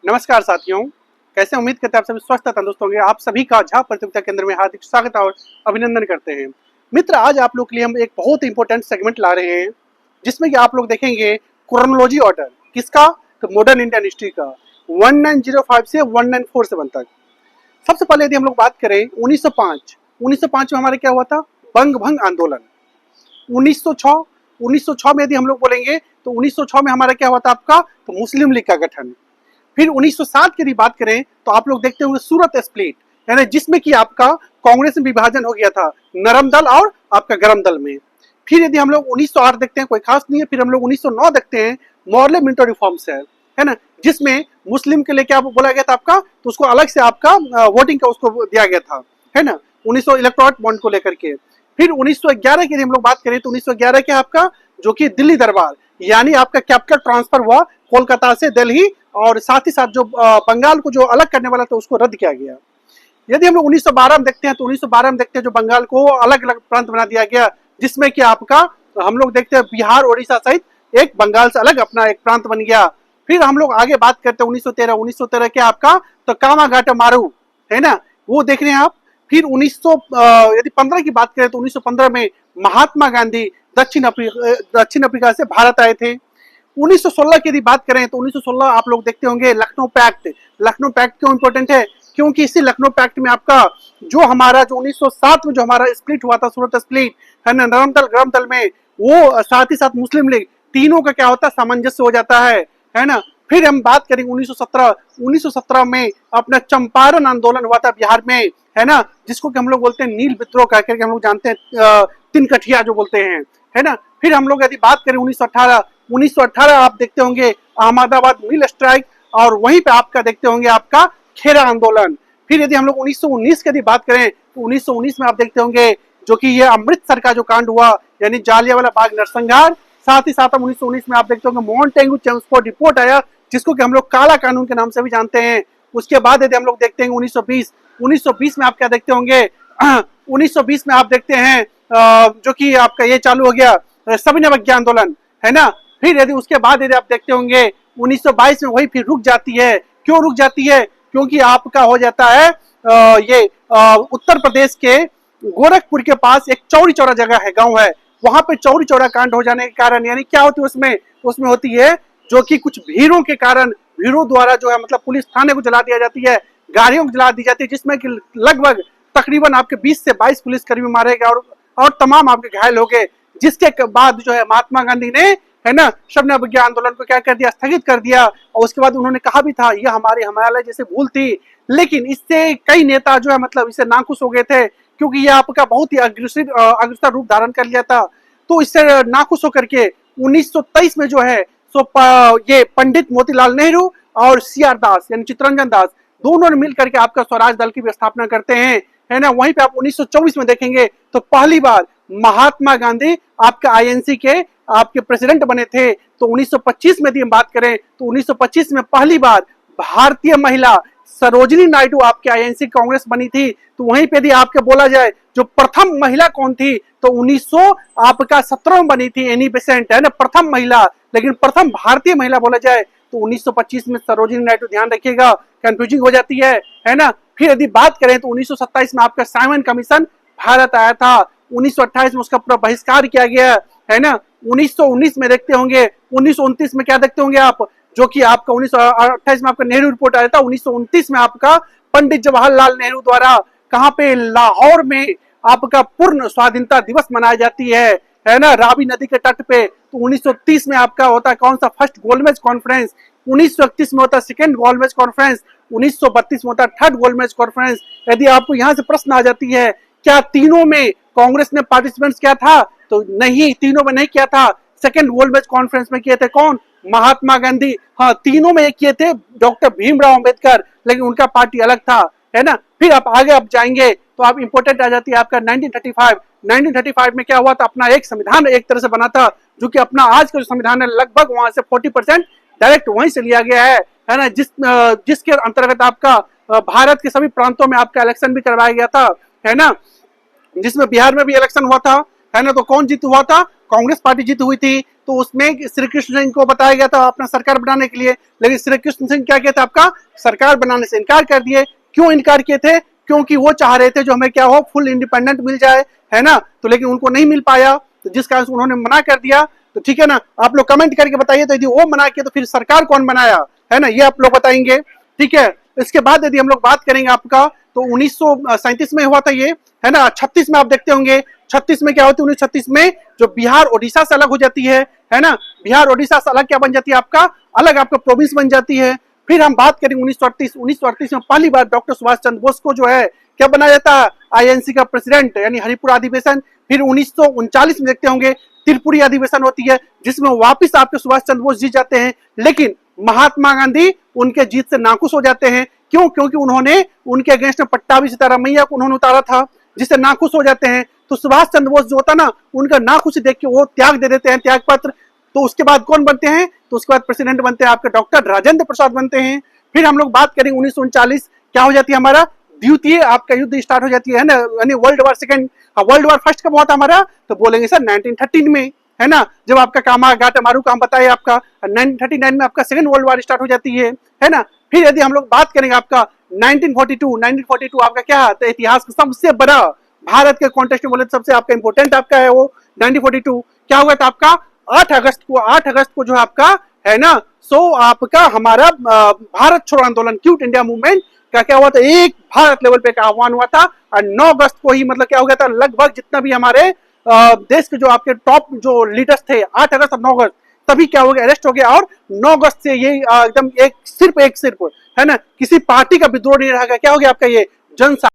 नमस्कार साथियों, कैसे उम्मीद करते हैं आप सभी स्वस्थ तंदुरुस्त होंगे। आप सभी का झा प्रतियोगिता केंद्र में हार्दिक स्वागत और अभिनंदन करते हैं। मित्र, आज आप लोग के लिए हम एक बहुत इंपॉर्टेंट सेगमेंट ला रहे हैं जिसमें कि आप लोग देखेंगे क्रोनोलॉजी ऑर्डर किसका, तो मॉडर्न इंडियन हिस्ट्री का 1905 से 1947 तक। सबसे पहले यदि हम लोग बात करें 1905 में हमारा क्या हुआ था, बंग भंग आंदोलन। 1906 में यदि हम लोग बोलेंगे तो 1906 में हमारा क्या हुआ था आपका, तो मुस्लिम लीग का गठन। फिर 1907 की यदि बात करें तो आप लोग देखते होंगे सूरत स्प्लिट, यानी जिसमें कि आपका कांग्रेस में विभाजन हो गया था नरम दल और आपका गरम दल में। फिर यदि हम लोग 1908 देखते हैं, कोई खास नहीं है। फिर हम लोग 1909 देखते हैं, मॉर्ले मिंटो रिफॉर्म्स है ना, जिसमें मुस्लिम के लिए क्या बोला गया था आपका, तो उसको अलग से आपका वोटिंग का उसको दिया गया था, है ना, 1900 इलेक्टोरल बॉन्ड को लेकर के। फिर 1911 की यदि हम लोग बात करें तो 1911 के आपका जो कि दिल्ली दरबार, यानी आपका कैपिटल ट्रांसफर हुआ कोलकाता से दिल्ली, और साथ ही साथ जो बंगाल को जो अलग करने वाला था उसको रद्द किया गया। यदि हम लोग 1912 में देखते हैं तो 1912 में देखते हैं जो बंगाल को अलग अलग प्रांत बना दिया गया, जिसमें कि आपका हम लोग देखते हैं बिहार उड़ीसा सहित एक बंगाल से अलग अपना एक प्रांत बन गया। फिर हम लोग आगे बात करते हैं 1913 के आपका तो कामाघाटा मारू, है ना, वो देख रहे हैं आप। फिर 1900 यदि 15 की बात करें तो 1915 में महात्मा गांधी दक्षिण अफ्रीका से भारत आए थे। 1916 की यदि बात करें तो 1916 आप लोग देखते होंगे लखनऊ पैक्ट। लखनऊ पैक्ट क्यों इंपॉर्टेंट है, क्योंकि इसी लखनऊ पैक्ट में आपका जो हमारा जो 1907 में जो हमारा स्प्लिट हुआ था, सूरत स्प्लिट, है ना, नरम दल गरम दल में, वो साथ ही साथ मुस्लिम लीग, तीनों का क्या होता है, सामंजस्य हो जाता है ना। फिर हम बात करेंगे 1917 में अपना चंपारण आंदोलन हुआ था बिहार में, है ना, जिसको कि हम लोग बोलते हैं नील विद्रोह कह करके हम लोग जानते हैं, तिनकठिया जो बोलते हैं, है ना। फिर हम लोग यदि बात करें 1918 आप देखते होंगे अहमदाबाद मिल स्ट्राइक, और वहीं पे आपका देखते होंगे आपका खेरा आंदोलन। फिर यदि हम लोग 1919 की यदि बात करें तो 1919 में आप देखते होंगे जो कि ये अमृतसर का जो कांड हुआ, यानी जालियांवाला बाग नरसंहार। साथ ही साथ 1919 में आप देखते होंगे मोंटेगू चेम्सफोर्ड रिपोर्ट आया, जिसको कि हम लोग काला कानून के नाम से भी जानते हैं। उसके बाद यदि हम लोग देखते हैं 1920 में आप क्या देखते होंगे 1920 में आप देखते हैं जो कि आपका ये चालू हो गया सविनय अवज्ञा आंदोलन, है ना। फिर यदि उसके बाद यदि आप देखते होंगे 1922 में वही फिर रुक जाती है। क्यों रुक जाती है, क्योंकि आपका हो जाता है ये उत्तर प्रदेश के गोरखपुर के पास एक चौरी चौरा जगह है, गांव है, वहां पे चौरी चौरा कांड हो जाने के कारण, यानी क्या होती है उसमें होती है जो कि कुछ भीड़ों के कारण, भीड़ों द्वारा जो है मतलब पुलिस थाने को जला दिया जाती है, गाड़ियों को जला दी जाती है, जिसमें कि लगभग तकरीबन आपके 20 से 22 पुलिसकर्मी मारे गए और तमाम आपके घायल हो गए। जिसके बाद जो है महात्मा गांधी ने, है ना, सविनय अवज्ञा आंदोलन को क्या कर दिया, स्थगित कर दिया। और उसके बाद उन्होंने कहा भी था, यह हमारे हिमालय जैसे भूल थी। लेकिन इससे कई नेता जो है मतलब इसे नाखुश हो गए थे, क्योंकि यह आपका बहुत ही अग्रसर रूप धारण कर लिया था। तो इससे नाखुश होकर के 1923 में जो है ये पंडित मोतीलाल नेहरू और CR दास यानी चित्तरंजन दास, दोनों ने मिलकर के आपका स्वराज दल की स्थापना करते हैं, है ना। वहीं पे आप 1924 में देखेंगे तो पहली बार महात्मा गांधी आपके INC के आपके प्रेसिडेंट बने थे। तो 1925 में यदि हम बात करें तो 1925 में पहली बार भारतीय महिला सरोजिनी नायडू आपके INC कांग्रेस बनी थी। तो वहीं पे यदि आपके बोला जाए जो प्रथम महिला कौन थी, तो 1917 में बनी थी एनी बेसेंट, है ना, प्रथम महिला। लेकिन प्रथम भारतीय महिला बोला जाए तो 1925 में सरोजिनी नायडू, ध्यान रखिएगा, कंफ्यूजिंग हो जाती है ना। फिर यदि बात करें तो 1927 में आपका साइमन कमीशन भारत आया था। 1928 में उसका पूरा बहिष्कार किया गया, है ना। 1919 में देखते होंगे, 1929 में क्या देखते होंगे आप, जो कि आपका 1928 में आपका नेहरू रिपोर्ट आया था। 1929 में आपका पंडित जवाहरलाल नेहरू द्वारा कहां पे, लाहौर में आपका पूर्ण स्वाधीनता दिवस मनाई जाती है ना, रावी नदी के तट पे। तो 1930 में आपका होता है कौन सा, फर्स्ट गोलमेज कॉन्फ्रेंस। 1931 में होता है सेकंड गोलमेज कॉन्फ्रेंस। 1932 में होता है थर्ड गोलमेज कॉन्फ्रेंस। यदि आपको यहां से प्रश्न आ जाती है क्या तीनों में कांग्रेस ने पार्टिसिपेंट्स किया था, तो नहीं, तीनों में नहीं किया था। सेकंड गोलमेज कॉन्फ्रेंस में किए थे कौन, महात्मा गांधी। हाँ, तीनों में एक किए थे डॉक्टर भीमराव अंबेडकर, लेकिन उनका पार्टी अलग था, है ना। फिर आप आगे आप जाएंगे तो आप इंपोर्टेंट आ जाती है आपका 1935 में क्या हुआ था, अपना एक संविधान एक तरह से बना था, जो कि अपना आज का जो संविधान है लगभग वहां से 40% डायरेक्ट वहीं से लिया गया है ना, जिसके अंतर्गत आपका भारत के सभी प्रांतों में आपका इलेक्शन भी करवाया गया था, है ना, जिसमें बिहार में भी इलेक्शन हुआ था, है ना। तो कौन जीत हुआ था, कांग्रेस पार्टी जीत हुई थी। तो तो उसमें श्री कृष्ण सिंह को बताया गया था अपना सरकार बनाने के लिए, लेकिन श्री कृष्ण सिंह क्या किया था, आपका सरकार बनाने से इनकार कर दिए। क्यों इनकार किए थे? क्योंकि वो चाह रहे थे जो हमें क्या हो, फुल इंडिपेंडेंट मिल जाए, है ना। तो लेकिन उनको नहीं मिल पाया, तो जिस कारण उन्होंने मना कर दिया। तो ठीक है ना, आप लोग कमेंट करके बताइए, तो यदि वो मना किया तो फिर सरकार कौन बनाया, है ना, ये आप लोग बताएंगे। ठीक है, इसके बाद यदि हम लोग बात करेंगे आपका, तो 1937 में हुआ था ये, है ना। 36 में आप देखते होंगे, 36 में क्या होती है, 1936 में जो बिहार ओडिशा से अलग हो जाती है ना। बिहार ओडिशा से अलग क्या बन जाती है, आपका अलग आपका प्रोविंस बन जाती है। फिर हम बात करेंगे 1938 में पहली बार डॉक्टर सुभाष चंद्र बोस को जो है क्या बनाया जाता है, आईएनसी का प्रेसिडेंट, यानी हरिपुरा अधिवेशन। फिर 1939 में देखते होंगे त्रिपुरी अधिवेशन होती है, जिसमें वापिस आपके सुभाष चंद्र बोस जीत जाते हैं, लेकिन महात्मा गांधी उनके जीत से नाखुश हो जाते हैं। क्यों? क्योंकि उन्होंने उनके अगेंस्ट में पट्टाभी सीतारामैया को उन्होंने उतारा था, जिससे नाखुश हो जाते हैं। तो सुभाष चंद्र बोस जो होता ना, उनका नाखुशी देख के वो त्याग दे देते हैं, त्याग पत्र। तो उसके बाद कौन बनते हैं, तो उसके बाद प्रेसिडेंट बनते हैं आपके डॉक्टर राजेंद्र प्रसाद बनते हैं। फिर हम लोग बात करेंगे 1939 क्या हो जाती है, हमारा द्वितीय आपका युद्ध स्टार्ट हो जाती है ना, यानी world war second. World war first कब हुआ था हमारा, तो बोलेंगे सर 1913 में, है ना, जब आपका कामागाटामारू काम बताया आपका 1939 में आपका सेकंड वर्ल्ड वार स्टार्ट हो जाती है ना। फिर यदि हम लोग बात करेंगे आपका 1942 आपका क्या है, तो इतिहास का सबसे बड़ा भारत के कॉन्टेक्स्ट में बोले सबसे आपका इंपोर्टेंट आपका है वो 1942 क्या हुआ था आपका 8 अगस्त को जो है आपका, है ना, सो आपका हमारा भारत छोड़ो आंदोलन, क्विट इंडिया मूवमेंट का क्या हुआ था, एक भारत लेवल पे का आह्वान हुआ था। और 9 अगस्त को ही मतलब क्या हो गया था, लगभग जितना भी हमारे देश के जो आपके टॉप जो लीडर्स थे 8 अगस्त और 9 अगस्त तभी क्या हो गया, अरेस्ट हो गया। और 9 अगस्त से ये एकदम एक सिर्फ है ना, किसी पार्टी का विद्रोह नहीं रहा गया, क्या हो गया आपका ये जन